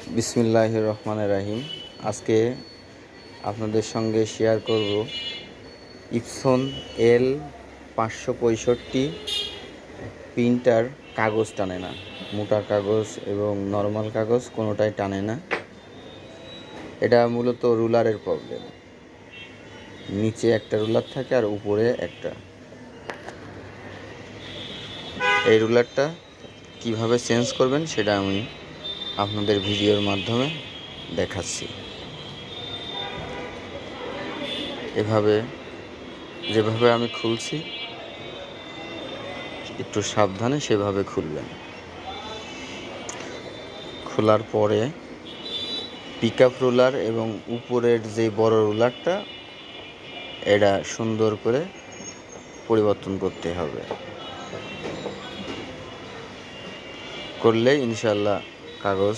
বিসমিল্লাহির রহমানির রহিম। আজকে আপনাদের সঙ্গে শেয়ার করব ইপসন L565 প্রিন্টার কাগজ টানে না। মোটা কাগজ এবং নর্মাল কাগজ কোনোটাই টানে না। এটা মূলত রুলারের প্রবলেম। নিচে একটা রুলার থাকে আর উপরে একটা। এই রুলারটা কিভাবে চেঞ্জ করবেন সেটা আমি আপনাদের ভিডিওর মাধ্যমে দেখাচ্ছি। যেভাবে আমি খুলছি একটু সাবধানে সেভাবে খুলবেন। খোলার পরে পিকআপ রুলার এবং উপরের যে বড় রুলারটা এটা সুন্দর করে পরিবর্তন করতে হবে। করলে ইনশাল্লাহ কাগজ